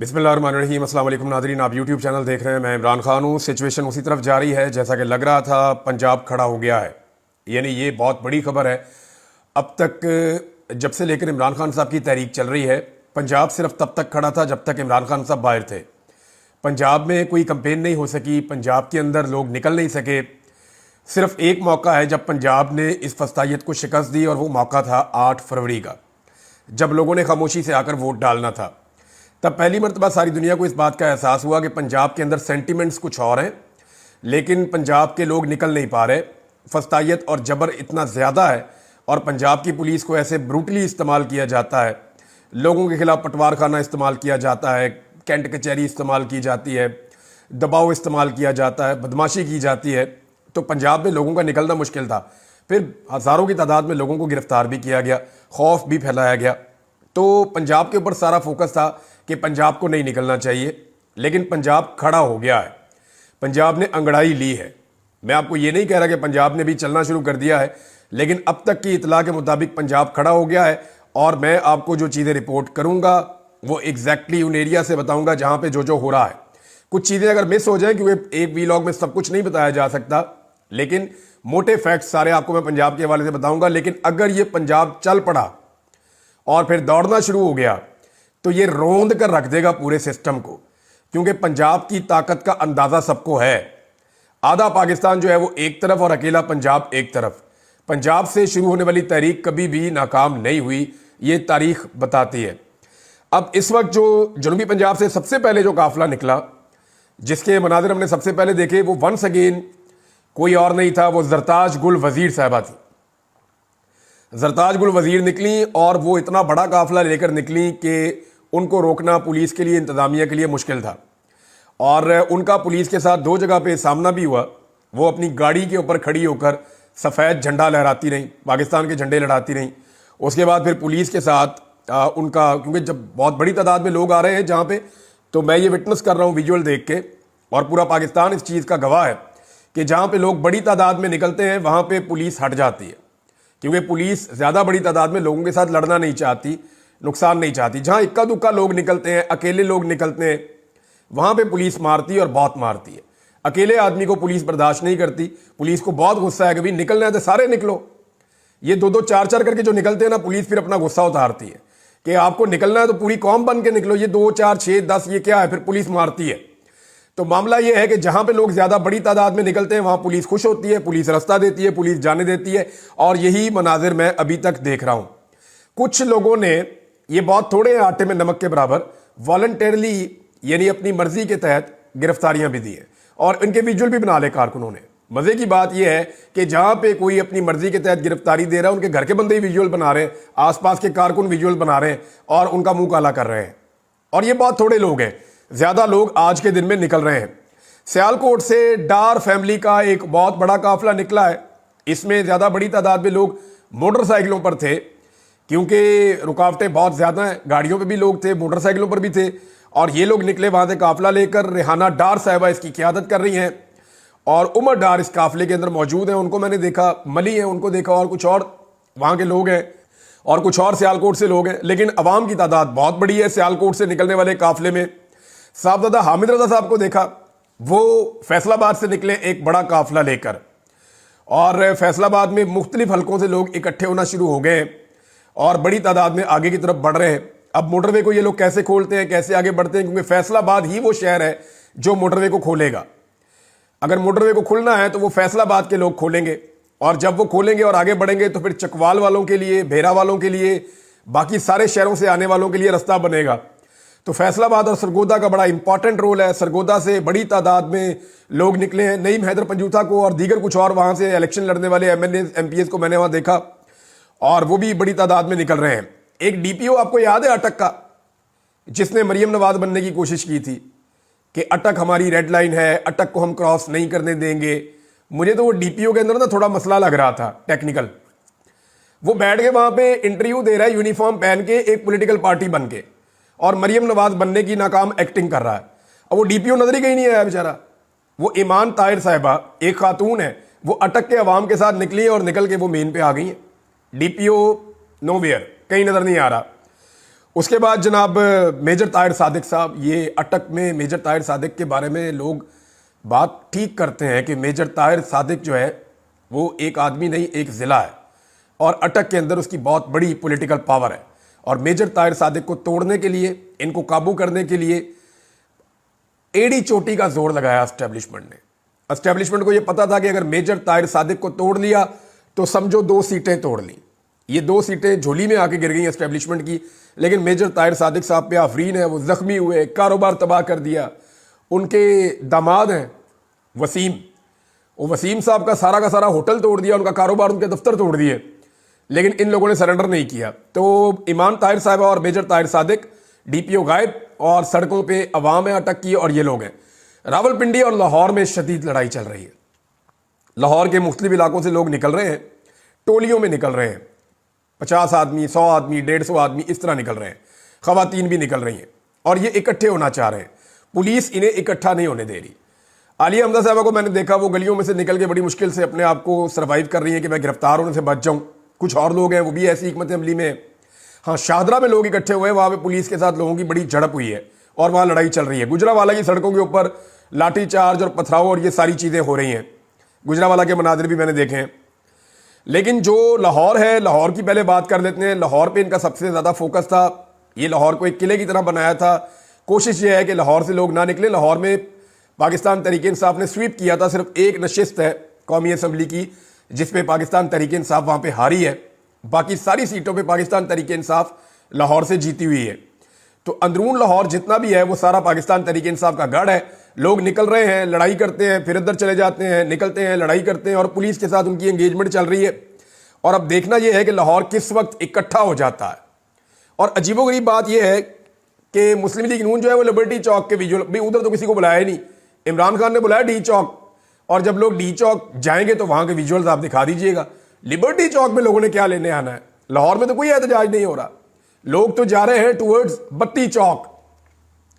बिस्मिल्लाहिर्रहमानिर्रहीम। अस्सलाम वालेकुम नाज़रीन, आप यूट्यूब चैनल देख रहे हैं। मैं इमरान खान हूँ। सिचुएशन उसी तरफ जारी है जैसा कि लग रहा था। पंजाब खड़ा हो गया है, यानी ये बहुत बड़ी खबर है। अब तक जब से लेकर इमरान खान साहब की तहरीक चल रही है, पंजाब सिर्फ तब तक खड़ा था जब तक इमरान खान साहब बाहर थे। पंजाब में कोई कंपेन नहीं हो सकी, पंजाब के अंदर लोग निकल नहीं सके। सिर्फ एक मौका है जब पंजाब ने इस फस्तायत को शिकस्त दी, और वो मौका था 8 फरवरी का, जब लोगों ने खामोशी से आकर वोट डालना था। तब पहली मरतबा सारी दुनिया को इस बात का एहसास हुआ कि पंजाब के अंदर सेंटिमेंट्स कुछ और हैं, लेकिन पंजाब के लोग निकल नहीं पा रहे। फस्तायत और जबर इतना ज़्यादा है, और पंजाब की पुलिस को ऐसे ब्रूटली इस्तेमाल किया जाता है, लोगों के खिलाफ पटवार खाना इस्तेमाल किया जाता है, कैंट कचहरी इस्तेमाल की जाती है, दबाव इस्तेमाल किया जाता है, बदमाशी की जाती है। तो पंजाब में लोगों का निकलना मुश्किल था। फिर हज़ारों की तादाद में लोगों को गिरफ्तार भी किया गया, खौफ भी फैलाया गया। तो पंजाब के ऊपर सारा फोकस था कि पंजाब को नहीं निकलना चाहिए, लेकिन पंजाब खड़ा हो गया है। पंजाब ने अंगड़ाई ली है। मैं आपको ये नहीं कह रहा कि पंजाब ने भी चलना शुरू कर दिया है, लेकिन अब तक की इतला के मुताबिक पंजाब खड़ा हो गया है। और मैं आपको जो चीज़ें रिपोर्ट करूंगा वो एग्जैक्टली उन एरिया से बताऊंगा जहां पे जो हो रहा है। कुछ चीज़ें अगर मिस हो जाएं, क्योंकि एक वीलॉग में सब कुछ नहीं बताया जा सकता, लेकिन मोटे फैक्ट्स सारे आपको मैं पंजाब के हवाले से बताऊंगा। लेकिन अगर ये पंजाब चल पड़ा और फिर दौड़ना शुरू हो गया, तो ये रौंद कर रख देगा पूरे सिस्टम को, क्योंकि पंजाब की ताकत का अंदाजा सबको है। आधा पाकिस्तान जो है वो एक तरफ और अकेला पंजाब एक तरफ। पंजाब से शुरू होने वाली तहरीक कभी भी नाकाम नहीं हुई, ये तारीख बताती है। अब इस वक्त जो जनूबी पंजाब से सबसे पहले जो काफिला निकला, जिसके मनाजिर हमने सबसे पहले देखे, वो वंस अगेन कोई और नहीं था, वो जरताज गुल वजीर साहबा थी। जरताज गुल वजीर निकली, और वो इतना बड़ा काफिला लेकर निकली कि उनको रोकना पुलिस के लिए, इंतजामिया के लिए मुश्किल था। और उनका पुलिस के साथ 2 जगह पे सामना भी हुआ। वो अपनी गाड़ी के ऊपर खड़ी होकर सफ़ेद झंडा लहराती रहीं, पाकिस्तान के झंडे लहराती रहीं। उसके बाद फिर पुलिस के साथ उनका, क्योंकि जब बहुत बड़ी तादाद में लोग आ रहे हैं जहाँ पे, तो मैं ये विटनेस कर रहा हूँ विजुअल देख के, और पूरा पाकिस्तान इस चीज़ का गवाह है कि जहाँ पे लोग बड़ी तादाद में निकलते हैं वहाँ पे पुलिस हट जाती है, क्योंकि पुलिस ज़्यादा बड़ी तादाद में लोगों के साथ लड़ना नहीं चाहती, नुकसान नहीं चाहती। जहाँ इक्का दुक्का लोग निकलते हैं, अकेले लोग निकलते हैं, वहाँ पे पुलिस मारती है, और बहुत मारती है। अकेले आदमी को पुलिस बर्दाश्त नहीं करती। पुलिस को बहुत गुस्सा है कि भाई निकलना है तो सारे निकलो। ये 2-2 4-4 करके जो निकलते हैं ना, पुलिस फिर अपना गुस्सा उतारती है कि आपको निकलना है तो पूरी कौम बन के निकलो। ये 2 4 6 10 ये क्या है, फिर पुलिस मारती है। तो मामला ये है कि जहाँ पे लोग ज़्यादा बड़ी तादाद में निकलते हैं वहाँ पुलिस खुश होती है, पुलिस रास्ता देती है, पुलिस जाने देती है। और यही मनाजिर मैं अभी तक देख रहा हूँ। कुछ लोगों ने, ये बहुत थोड़े आटे में नमक के बराबर, वॉलंटरली यानी अपनी मर्जी के तहत गिरफ्तारियां भी दी हैं, और इनके विजुअल भी बना ले कारकुनों ने। मजे की बात यह है कि जहां पे कोई अपनी मर्जी के तहत गिरफ्तारी दे रहा है, उनके घर के बंदे ही विजुअल बना रहे हैं, आसपास के कारकुन विजुअल बना रहे हैं और उनका मुंह काला कर रहे हैं। और ये बहुत थोड़े लोग हैं, ज्यादा लोग आज के दिन में निकल रहे हैं। सियालकोट से डार फैमिली का एक बहुत बड़ा काफिला निकला है। इसमें ज्यादा बड़ी तादाद में लोग मोटरसाइकिलों पर थे, क्योंकि रुकावटें बहुत ज़्यादा हैं। गाड़ियों पे भी लोग थे, मोटरसाइकिलों पर भी थे, और ये लोग निकले वहाँ से काफिला लेकर। रेहाना डार साहिबा इसकी क़यादत कर रही हैं, और उमर डार इस काफिले के अंदर मौजूद हैं। उनको मैंने देखा, मली हैं, उनको देखा, और कुछ और वहाँ के लोग हैं, और कुछ और सियालकोट से लोग हैं। लेकिन अवाम की तादाद बहुत बड़ी है। सियालकोट से निकलने वाले काफिले में साहबजादा हामिद रजा साहब को देखा, वो फैसलाबाद से निकले एक बड़ा काफिला लेकर, और फैसलाबाद में मुख्तलिफ हलकों से लोग इकट्ठे होना शुरू हो गए और बड़ी तादाद में आगे की तरफ बढ़ रहे हैं। अब मोटरवे को ये लोग कैसे खोलते हैं, कैसे आगे बढ़ते हैं, क्योंकि फैसलाबाद ही वो शहर है जो मोटरवे को खोलेगा। अगर मोटरवे को खुलना है तो वो फैसलाबाद के लोग खोलेंगे, और जब वो खोलेंगे और आगे बढ़ेंगे तो फिर चकवाल वालों के लिए, भेरा वालों के लिए, बाकी सारे शहरों से आने वालों के लिए रास्ता बनेगा। तो फैसलाबाद और सरगोदा का बड़ा इंपॉर्टेंट रोल है। सरगोदा से बड़ी तादाद में लोग निकले हैं। नईम हैदर पंजूथा को और दीगर कुछ और वहाँ से इलेक्शन लड़ने वाले MLA MPs को मैंने वहाँ देखा, और वो भी बड़ी तादाद में निकल रहे हैं। एक DPO आपको याद है अटक का, जिसने मरियम नवाज बनने की कोशिश की थी कि अटक हमारी रेड लाइन है, अटक को हम क्रॉस नहीं करने देंगे। मुझे तो वो DPO के अंदर ना थोड़ा मसला लग रहा था टेक्निकल। वो बैठ के वहां पे इंटरव्यू दे रहा है यूनिफॉर्म पहन के, एक पॉलिटिकल पार्टी बन के, और मरियम नवाज बनने की नाकाम एक्टिंग कर रहा है। और वो DPO नजर ही कहीं नहीं आया बेचारा। वो ईमान ताहिर साहिबा एक खातून है, वो अटक के अवाम के साथ निकली और निकल के वो मेन पे आ गई है। DPO नोवेयर, कहीं नजर नहीं आ रहा। उसके बाद जनाब मेजर ताहिर सादिक साहब, ये अटक में मेजर ताहिर सादिक के बारे में लोग बात ठीक करते हैं कि मेजर ताहिर सादिक जो है वो एक आदमी नहीं, एक ज़िला है, और अटक के अंदर उसकी बहुत बड़ी पॉलिटिकल पावर है। और मेजर ताहिर सादिक को तोड़ने के लिए, इनको काबू करने के लिए एड़ी चोटी का जोर लगाया एस्टेब्लिशमेंट ने। एस्टेब्लिशमेंट को यह पता था कि अगर मेजर ताहिर सादिक को तोड़ लिया तो समझो 2 सीटें तोड़ ली। ये 2 सीटें झोली में आके गिर गई एस्टेब्लिशमेंट की, लेकिन मेजर ताहिर सादिक साहब पे आफरीन है, वो जख्मी हुए, कारोबार तबाह कर दिया। उनके दामाद हैं वसीम, वो वसीम साहब का सारा होटल तोड़ दिया, उनका कारोबार, उनके दफ्तर तोड़ दिए, लेकिन इन लोगों ने सरेंडर नहीं किया। तो ईमान ताहिर साहब और मेजर ताहिर सादिक, डीपीओ गायब, और सड़कों पे अवाम है अटक की, और ये लोग हैं। रावलपिंडी और लाहौर में शदीद लड़ाई चल रही है। लाहौर के मुख्तलिफ इलाकों से लोग निकल रहे हैं, टोलियों में निकल रहे हैं, 50 आदमी, 100 आदमी, 150 आदमी, इस तरह निकल रहे हैं। खवातीन भी निकल रही हैं, और ये इकट्ठे होना चाह रहे हैं। पुलिस इन्हें इकट्ठा नहीं होने दे रही। आलिया हमजा साहबा को मैंने देखा, वो गलियों में से निकल के बड़ी मुश्किल से अपने आप को सर्वाइव कर रही है कि मैं गिरफ्तार होने से बच जाऊं। कुछ और लोग हैं वो भी ऐसी हिकमत अमली में। हाँ, शाहदरा में लोग इकट्ठे हुए, वहां पे पुलिस के साथ लोगों की बड़ी झड़प हुई है और वहां लड़ाई चल रही है। गुजरावाला की सड़कों के ऊपर लाठीचार्ज और पथराव और ये सारी चीजें हो रही हैं। गुजरावाला के मनाजिर भी मैंने देखे हैं। लेकिन जो लाहौर है, लाहौर की पहले बात कर लेते हैं। लाहौर पे इनका सबसे ज्यादा फोकस था। ये लाहौर को एक किले की तरह बनाया था। कोशिश ये है कि लाहौर से लोग ना निकले। लाहौर में पाकिस्तान तहरीक इंसाफ ने स्वीप किया था। सिर्फ एक नशिस्त है कौमी असम्बली की जिसपे पाकिस्तान तहरीक इंसाफ वहां पे हारी है। बाकी सारी सीटों पे पाकिस्तान तहरीक इंसाफ लाहौर से जीती हुई है। तो अंदरून लाहौर जितना भी है वो सारा पाकिस्तान तहरीक इंसाफ का गढ़ है। लोग निकल रहे हैं, लड़ाई करते हैं, फिर इधर चले जाते हैं, निकलते हैं, लड़ाई करते हैं, और पुलिस के साथ उनकी एंगेजमेंट चल रही है। और अब देखना यह है कि लाहौर किस वक्त इकट्ठा हो जाता है। और अजीबोगरीब बात यह है कि मुस्लिम लीग नून जो है वो लिबर्टी चौक के विजुअल, भाई उधर तो किसी को बुलाया ही नहीं। इमरान खान ने बुलाया डी चौक, और जब लोग डी चौक जाएंगे तो वहां के विजुअल्स आप दिखा दीजिएगा। लिबर्टी चौक में लोगों ने क्या लेने आना है? लाहौर में तो कोई एहतजाज नहीं हो रहा। लोग तो जा रहे हैं टुवर्ड्स बत्ती चौक,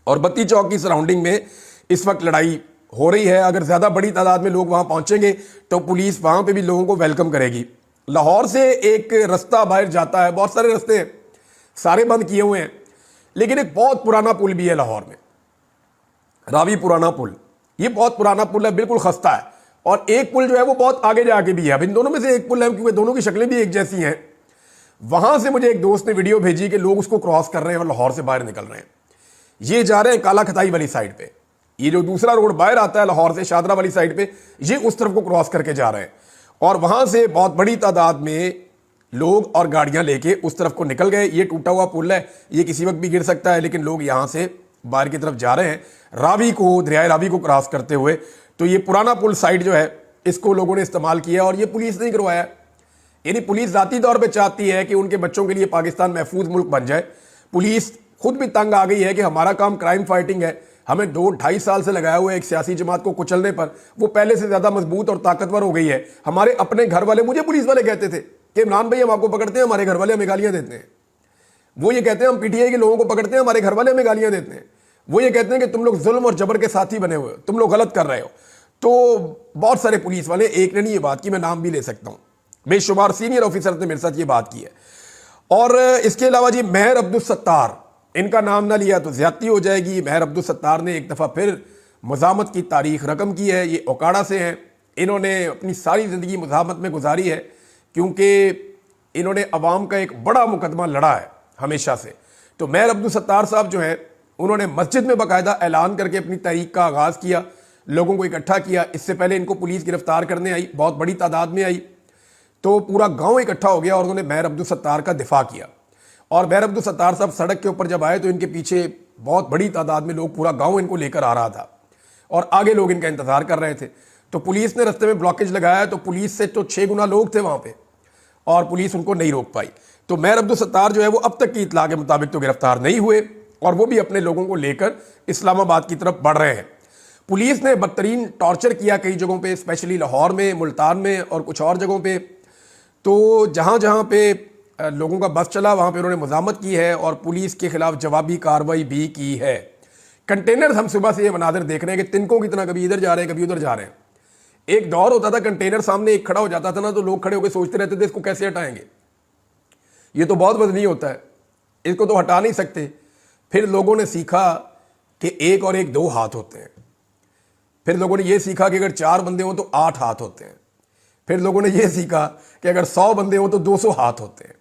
और बत्ती चौक की सराउंडिंग में इस वक्त लड़ाई हो रही है। अगर ज्यादा बड़ी तादाद में लोग वहां पहुंचेंगे तो पुलिस वहां पे भी लोगों को वेलकम करेगी। लाहौर से एक रास्ता बाहर जाता है, बहुत सारे रास्ते हैं, सारे बंद किए हुए हैं, लेकिन एक बहुत पुराना पुल भी है लाहौर में, रावी पुराना पुल। ये बहुत पुराना पुल है, बिल्कुल खस्ता है। और एक पुल जो है वो बहुत आगे जाके भी है। अब इन दोनों में से एक पुल है, क्योंकि दोनों की शक्लें भी एक जैसी हैं। वहां से मुझे एक दोस्त ने वीडियो भेजी कि लोग उसको क्रॉस कर रहे हैं और लाहौर से बाहर निकल रहे हैं। ये जा रहे हैं काला खताई वाली साइड पे। ये जो दूसरा रोड बाहर आता है लाहौर से शाहदरा वाली साइड पे, ये उस तरफ को क्रॉस करके जा रहे हैं। और वहां से बहुत बड़ी तादाद में लोग और गाड़ियां लेके उस तरफ को निकल गए। ये टूटा हुआ पुल है, ये किसी वक्त भी गिर सकता है, लेकिन लोग यहां से बाहर की तरफ जा रहे हैं रावी को, दरिया रावी को क्रॉस करते हुए। तो ये पुराना पुल साइड जो है इसको लोगों ने इस्तेमाल किया, और ये पुलिस नहीं करवाया। यानी पुलिस जाती तौर पे चाहती है कि उनके बच्चों के लिए पाकिस्तान महफूज मुल्क बन जाए। पुलिस खुद भी तंग आ गई है कि हमारा काम क्राइम फाइटिंग है, हमें 2-2.5 साल से लगाया हुआ है एक सियासी जमात को कुचलने पर। वो पहले से ज्यादा मजबूत और ताकतवर हो गई है। हमारे अपने घर वाले, मुझे पुलिस वाले कहते थे कि इमरान भाई हम आपको पकड़ते हैं, हमारे घर वाले हमें गालियां देते हैं। वो ये कहते हैं हम पीटीआई के लोगों को पकड़ते हैं, हमारे घर वाले हमें गालियां देते हैं। वो ये कहते हैं कि तुम लोग जुल्म और जबर के साथी बने हुए हो, तुम लोग गलत कर रहे हो। तो बहुत सारे पुलिस वाले, एक ने नहीं ये बात की, मैं नाम भी ले सकता हूं, बेशुमार सीनियर ऑफिसर ने मेरे साथ ये बात की है। और इसके अलावा जी मेहर अब्दुल सत्तार, इनका नाम ना लिया तो ज्यादती हो जाएगी। मेहर अब्दुल सत्तार ने एक दफ़ा फिर मुज़ाहमत की तारीख रकम की है। ये ओकाड़ा से हैं। इन्होंने अपनी सारी ज़िंदगी मुज़ाहमत में गुजारी है, क्योंकि इन्होंने अवाम का एक बड़ा मुकदमा लड़ा है हमेशा से। तो मेहर अब्दुल सत्तार साहब जो हैं, उन्होंने मस्जिद में बाकायदा ऐलान करके अपनी तहरीक का आगाज़ किया, लोगों को इकट्ठा किया। इससे पहले इनको पुलिस गिरफ्तार करने आई, बहुत बड़ी तादाद में आई, तो पूरा गांव इकट्ठा हो गया और उन्होंने मेहर अब्दुल सत्तार का दिफा किया। और मेहर अब्दुल सत्तार साहब सड़क के ऊपर जब आए तो इनके पीछे बहुत बड़ी तादाद में लोग, पूरा गांव इनको लेकर आ रहा था, और आगे लोग इनका इंतजार कर रहे थे। तो पुलिस ने रास्ते में ब्लॉकेज लगाया, तो पुलिस से तो 6 गुना लोग थे वहां पे, और पुलिस उनको नहीं रोक पाई। तो मेहर अब्दुल सत्तार जो है वो अब तक की इतला के मुताबिक तो गिरफ्तार नहीं हुए, और वो भी अपने लोगों को लेकर इस्लामाबाद की तरफ बढ़ रहे हैं। पुलिस ने बदतरीन टॉर्चर किया कई जगहों पे, स्पेशली लाहौर में, मुल्तान में और कुछ और जगहों पे। तो जहाँ जहाँ पे लोगों का बस चला वहाँ पे उन्होंने मुज़ाहमत की है, और पुलिस के खिलाफ जवाबी कार्रवाई भी की है। कंटेनर्स, हम सुबह से ये मनाजिर देख रहे हैं कि तिनकों की तरह कभी इधर जा रहे हैं, कभी उधर जा रहे हैं। एक दौर होता था कंटेनर सामने एक खड़ा हो जाता था ना, तो लोग खड़े होकर सोचते रहते थे इसको कैसे हटाएंगे, ये तो बहुत वजनी होता है। इसको तो हटा नहीं सकते। फिर लोगों ने सीखा कि एक और एक 2 हाथ होते हैं। फिर लोगों ने यह सीखा कि अगर 4 बंदे हों तो 8 हाथ होते हैं। फिर लोगों ने यह सीखा कि अगर 100 बंदे हों तो 200 हाथ होते हैं।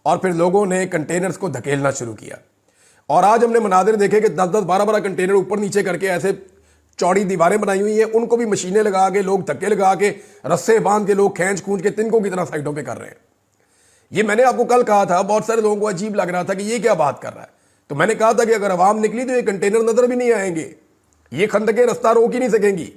और फिर लोगों ने कंटेनर्स को धकेलना शुरू किया और आज हमने मनाजिर देखे कि 10-10, 12-12 कंटेनर ऊपर नीचे करके ऐसे चौड़ी दीवारें बनाई हुई हैं, उनको भी मशीनें लगा के लोग धक्के लगा के रस्से बांध के लोग खींच खूंच के तिनकों की तरह साइडों पे कर रहे हैं। ये मैंने आपको कल कहा था, बहुत सारे लोगों को अजीब लग रहा था कि ये क्या बात कर रहा है। तो मैंने कहा था कि अगर अवाम निकली तो ये कंटेनर नजर भी नहीं आएंगे, ये खंदकें रास्ता रोक ही नहीं सकेंगी।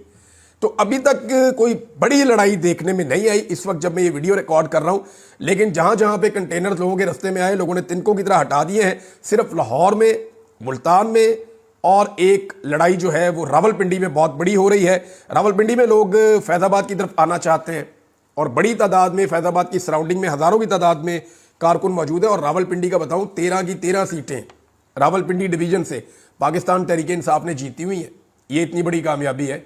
तो अभी तक कोई बड़ी लड़ाई देखने में नहीं आई इस वक्त जब मैं ये वीडियो रिकॉर्ड कर रहा हूं, लेकिन जहां जहां पे कंटेनर लोगों के रास्ते में आए, लोगों ने तिनकों की तरह हटा दिए हैं। सिर्फ लाहौर में, मुल्तान में, और एक लड़ाई जो है वो रावलपिंडी में बहुत बड़ी हो रही है। रावलपिंडी में लोग फैजाबाद की तरफ आना चाहते हैं और बड़ी तादाद में फैजाबाद की सराउंडिंग में हज़ारों की तादाद में कारकुन मौजूद है। और रावलपिंडी का बताऊं, 13 की 13 सीटें रावलपिंडी डिवीजन से पाकिस्तान तहरीक इंसाफ ने जीती हुई हैं। ये इतनी बड़ी कामयाबी है,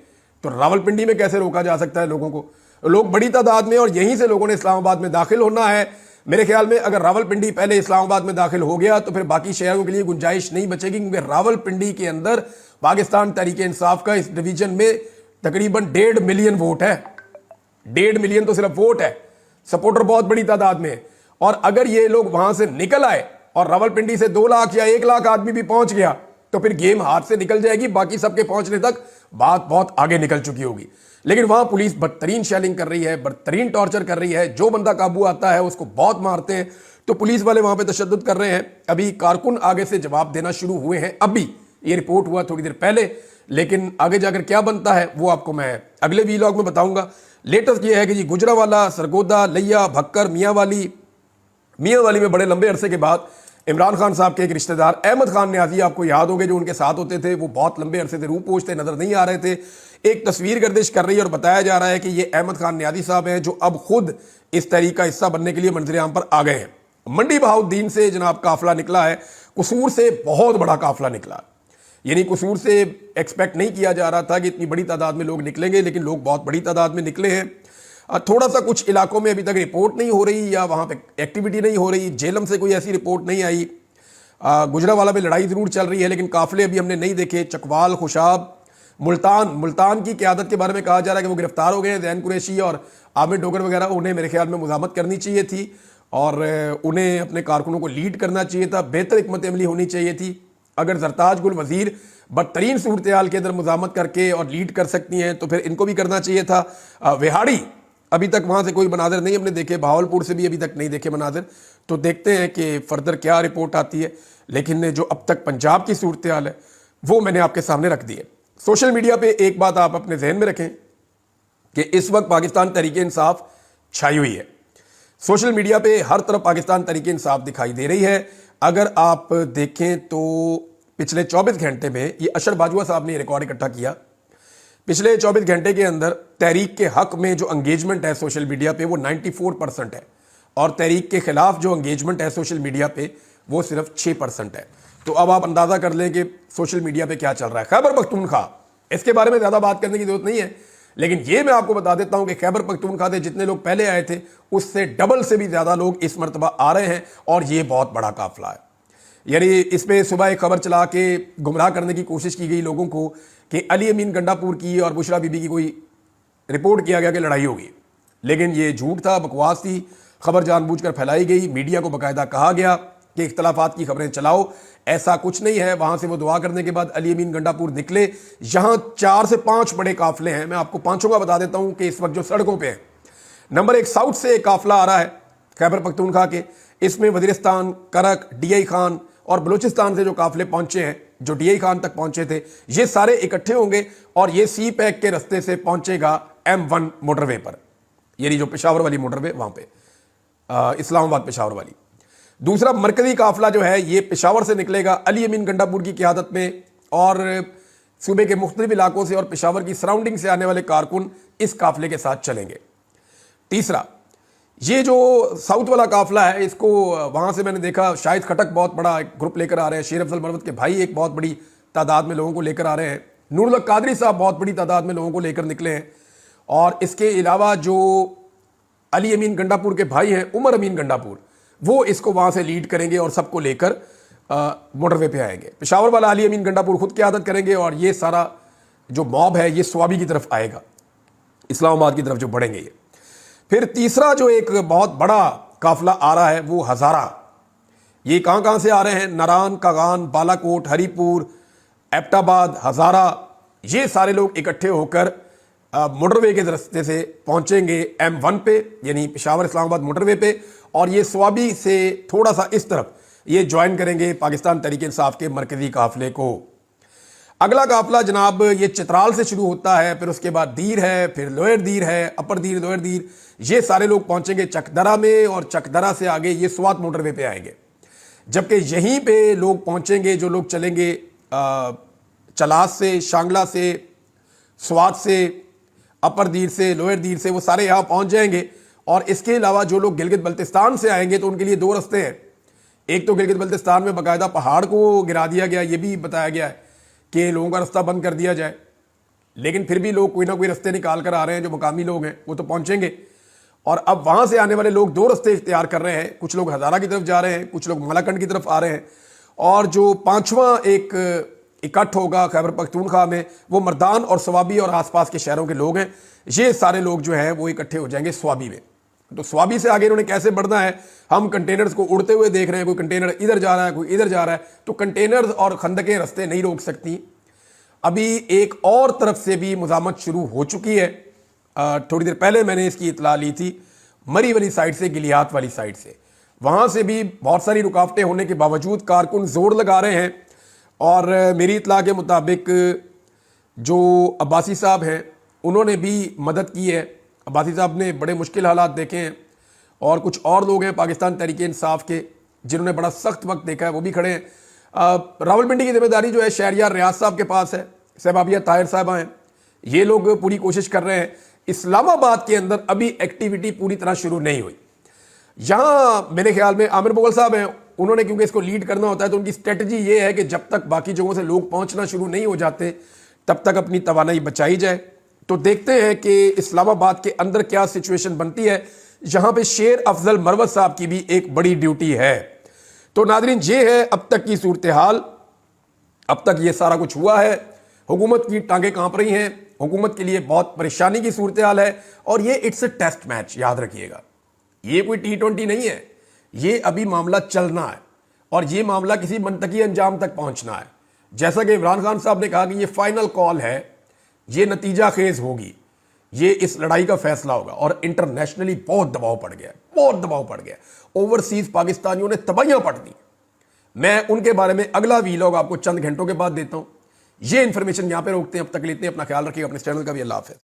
तो रावलपिंडी में कैसे रोका जा सकता है लोगों को? लोग बड़ी तादाद में, और यहीं से लोगों ने इस्लामाबाद में दाखिल होना है। मेरे ख्याल में अगर रावलपिंडी पहले इस्लामाबाद में दाखिल हो गया तो फिर बाकी शहरों के लिए गुंजाइश नहीं बचेगी, क्योंकि रावलपिंडी के अंदर पाकिस्तान तहरीक इंसाफ का इस डिवीजन में तकरीबन 1.5 मिलियन वोट है। 1.5 मिलियन तो सिर्फ वोट है, सपोर्टर बहुत बड़ी तादाद में है। और अगर ये लोग वहां से निकल आए और रावलपिंडी से 2 लाख या 1 लाख आदमी भी पहुंच गया तो फिर गेम हाथ से निकल जाएगी। बाकी सबके पहुंचने तक बात बहुत आगे निकल चुकी होगी। लेकिन वहां पुलिस बदतरीन शेलिंग कर रही है, बदतरीन टॉर्चर कर रही है। जो बंदा काबू आता है उसको बहुत मारते हैं। तो पुलिस वाले वहां पे तशद्दुद कर रहे हैं। अभी कारकुन आगे से जवाब देना शुरू हुए हैं। अभी ये रिपोर्ट हुआ थोड़ी देर पहले, लेकिन आगे जाकर क्या बनता है वो आपको मैं अगले वीलॉग में बताऊंगा। लेटेस्ट ये है कि जी गुजरावाला, सरगोदा, लिया, भक्कर, मियांवाली में बड़े लंबे अरसे के बाद इमरान खान साहब के एक रिश्तेदार अहमद खान न्याजी, आपको याद होंगे, जो उनके साथ होते थे, वो बहुत लंबे अरसे से रूह पोछते नजर नहीं आ रहे थे। एक तस्वीर गर्दिश कर रही है और बताया जा रहा है कि ये अहमद खान न्याजी साहब हैं, जो अब खुद इस तहरीक का हिस्सा बनने के लिए मंजर-ए-आम पर आ गए हैं। मंडी बहाउद्दीन से जनाब काफिला निकला है, कसूर से बहुत बड़ा काफिला निकला। यानी कसूर से एक्सपेक्ट नहीं किया जा रहा था कि इतनी बड़ी तादाद में लोग निकलेंगे, लेकिन लोग बहुत बड़ी तादाद में निकले हैं। थोड़ा सा कुछ इलाकों में अभी तक रिपोर्ट नहीं हो रही या वहाँ पे एक्टिविटी नहीं हो रही। जेलम से कोई ऐसी रिपोर्ट नहीं आई। गुजरावाला में लड़ाई ज़रूर चल रही है, लेकिन काफिले अभी हमने नहीं देखे। चकवाल, खुशाब, मुल्तान की क़यादत के बारे में कहा जा रहा है कि वो गिरफ्तार हो गए हैं। ज़ैन कुरैशी और आमिर डोगर वगैरह, उन्हें मेरे ख्याल में मुज़ामत करनी चाहिए थी और उन्हें अपने कारकुनों को लीड करना चाहिए था। बेहतर हिकमत अमली होनी चाहिए थी। अगर जरताज गुल वज़ीर बदतरीन सूरत हाल के अंदर मुज़ामत करके और लीड कर सकती हैं तो फिर इनको भी करना चाहिए था। विहाड़ी अभी तक वहाँ से कोई मनाजिर नहीं हमने देखे, भावलपुर से भी अभी तक नहीं देखे मनाजिर। तो देखते हैं कि फर्दर क्या रिपोर्ट आती है। लेकिन जो अब तक पंजाब की सूरत हाल है वो मैंने आपके सामने रख दी है। सोशल मीडिया पे एक बात आप अपने जहन में रखें कि इस वक्त पाकिस्तान तहरीक इंसाफ छाई हुई है। सोशल मीडिया पे हर तरफ पाकिस्तान तहरीक इंसाफ दिखाई दे रही है। अगर आप देखें तो पिछले 24 घंटे में, ये अशर बाजवा साहब ने रिकॉर्ड इकट्ठा किया, पिछले 24 घंटे के अंदर तहरीक के हक में जो एंगेजमेंट है सोशल मीडिया पे वो 94% है, और तहरीक के खिलाफ जो एंगेजमेंट है सोशल मीडिया पे वो सिर्फ 6% है। तो अब आप अंदाजा कर लें कि सोशल मीडिया पे क्या चल रहा है। खैबर पख्तूनख्वा, इसके बारे में ज़्यादा बात करने की जरूरत नहीं है, लेकिन ये मैं आपको बता देता हूं कि खैबर पख्तूनख्वा से जितने लोग पहले आए थे उससे डबल से भी ज़्यादा लोग इस मरतबा आ रहे हैं, और ये बहुत बड़ा काफिला है। यानी इसमें सुबह एक खबर चला के गुमराह करने की कोशिश की गई लोगों को कि अली अमीन गंडापुर की और बुशरा बीबी की कोई रिपोर्ट किया गया कि लड़ाई होगी, लेकिन ये झूठ था, बकवास थी। खबर जानबूझकर फैलाई गई। मीडिया को बाकायदा कहा गया कि इख्तलाफात की खबरें चलाओ, ऐसा कुछ नहीं है। वहां से वो दुआ करने के बाद अली अमीन गंडापुर निकले। यहां 4 से 5 बड़े काफिले हैं। मैं आपको पांचों का बता देता हूं कि इस वक्त जो सड़कों पे हैं। नंबर 1, साउथ से एक काफिला आ रहा है खैबर पख्तूनख्वा के। इसमें वजीरिस्तान, करक, DI खान और बलूचिस्तान से जो काफिले पहुंचे हैं, जो DI खान तक पहुंचे थे, ये सारे इकट्ठे होंगे और ये सी पैक के रास्ते से पहुंचेगा M1 मोटरवे पर, यानी जो पेशावर वाली मोटरवे, वहां पे इस्लामाबाद पेशावर वाली। दूसरा मरकजी काफिला जो है ये पेशावर से निकलेगा अली अमीन गंडापुर की क़यादत में, और सूबे के मुख्तलिफ इलाकों से और पेशावर की सराउंडिंग से आने वाले कारकुन इस काफिले के साथ चलेंगे। तीसरा, ये जो साउथ वाला काफिला है, इसको वहां से मैंने देखा शाहिद खटक बहुत बड़ा एक ग्रुप लेकर आ रहे हैं, शेर अफजल मरवत के भाई एक बहुत बड़ी तादाद में लोगों को लेकर आ रहे हैं, नूरुल कादरी साहब बहुत बड़ी तादाद में लोगों को लेकर निकले हैं, और इसके अलावा जो अली अमीन गंडापुर के भाई हैं, उमर अमीन गंडापुर, वो इसको वहाँ से लीड करेंगे और सबको लेकर मोटरवे पे आएंगे। पेशावर वाला अली अमीन गंडापुर खुद क़यादत करेंगे और ये सारा जो मॉब है ये स्वाबी की तरफ आएगा, इस्लामाबाद की तरफ जो बढ़ेंगे ये। फिर तीसरा जो एक बहुत बड़ा काफिला आ रहा है वो हज़ारा। ये कहाँ से आ रहे हैं? नारान, कागान, बालाकोट, हरीपुर, एबटाबाद, हज़ारा, ये सारे लोग इकट्ठे होकर मोटरवे के रास्ते से पहुंचेंगे M1 पे, यानी पेशावर इस्लामाबाद मोटरवे पे, और ये स्वाबी से थोड़ा सा इस तरफ ये ज्वाइन करेंगे पाकिस्तान तहरीक इंसाफ के मरकजी काफिले को। अगला काफिला जनाब ये चित्राल से शुरू होता है, फिर उसके बाद दीर है, फिर लोअर दीर है, अपर दीर, लोअर दीर, ये सारे लोग पहुंचेंगे चकदरा में, और चकदरा से आगे ये स्वात मोटरवे पे आएंगे। जबकि यहीं पे लोग पहुंचेंगे जो लोग चलेंगे चलास से, शांगला से, स्वात से, अपर दीर से, लोअर दीर से, वो सारे यहाँ पहुंच जाएंगे। और इसके अलावा जो लोग गिलगित बल्तिस्तान से आएंगे तो उनके लिए दो रास्ते हैं। एक तो गिलगित बल्तिस्तान में बाकायदा पहाड़ को गिरा दिया गया, ये भी बताया गया है कि लोगों का रास्ता बंद कर दिया जाए, लेकिन फिर भी लोग कोई ना कोई रास्ते निकाल कर आ रहे हैं, जो मुकामी लोग हैं वो तो पहुंचेंगे। और अब वहां से आने वाले लोग दो रास्ते इख्तियार कर रहे हैं, कुछ लोग हज़ारा की तरफ जा रहे हैं, कुछ लोग मालाकंड की तरफ आ रहे हैं, और जो पांचवा एक इकट्ठ होगा खैबर पख्तूनख्वा में वो मर्दान और स्वाबी और आसपास के शहरों के लोग हैं। ये सारे लोग जो हैं वो इकट्ठे हो जाएंगे स्वाबी में। तो स्वाबी से आगे इन्होंने कैसे बढ़ना है, हम कंटेनर्स को उड़ते हुए देख रहे हैं, कोई कंटेनर इधर जा रहा है, कोई इधर जा रहा है, तो कंटेनर्स और खंदकें रास्ते नहीं रोक सकती। अभी एक और तरफ से भी मुज़ामत शुरू हो चुकी है। थोड़ी देर पहले मैंने इसकी इतला ली थी, मरी वाली साइड से, गिलियात वाली साइड से, वहां से भी बहुत सारी रुकावटें होने के बावजूद कारकुन जोर लगा रहे हैं। और मेरी इतला के मुताबिक जो अब्बासी साहब हैं उन्होंने भी मदद की है। अब्बासी साहब ने बड़े मुश्किल हालात देखे हैं, और कुछ और लोग हैं पाकिस्तान तहरीक इंसाफ के जिन्होंने बड़ा सख्त वक्त देखा है, वो भी खड़े हैं। रावलपिंडी की जिम्मेदारी जो है शहरियार रियाज साहब के पास है, सहबाबिया ताहिर साहबा हैं, ये लोग पूरी कोशिश कर रहे हैं। इस्लामाबाद के अंदर अभी एक्टिविटी पूरी तरह शुरू नहीं हुई। यहाँ मेरे ख्याल में आमिर मुगल साहब हैं, उन्होंने क्योंकि इसको लीड करना होता है तो उनकी स्ट्रेटजी ये है कि जब तक बाकी जगहों से लोग पहुंचना शुरू नहीं हो जाते तब तक अपनी तवानाई बचाई जाए। तो देखते हैं कि इस्लामाबाद के अंदर क्या सिचुएशन बनती है। यहाँ पे शेर अफजल मरवत साहब की भी एक बड़ी ड्यूटी है। तो नादरीन, ये है अब तक की सूरत हाल। अब तक ये सारा कुछ हुआ है, हुकूमत की टांगें कांप रही हैं, हुकूमत के लिए बहुत परेशानी की सूरत हाल है। और ये इट्स अ टेस्ट मैच, याद रखिएगा, ये कोई T20 नहीं है, ये अभी मामला चलना है और ये मामला किसी मंतकी अंजाम तक पहुंचना है। जैसा कि इमरान खान साहब ने कहा कि ये फाइनल कॉल है, ये नतीजा खेज होगी, ये इस लड़ाई का फैसला होगा। और इंटरनेशनली बहुत दबाव पड़ गया, बहुत दबाव पड़ गया, ओवरसीज पाकिस्तानियों ने तबाहियां पड़ दी। मैं उनके बारे में अगला वीलॉग आपको चंद घंटों के बाद देता हूं। ये इंफॉर्मेशन यहां पे रोकते हैं, अब तक लेते हैं। अपना ख्याल रखिएगा, अपने चैनल का भी। अल्लाह हाफ़िज़।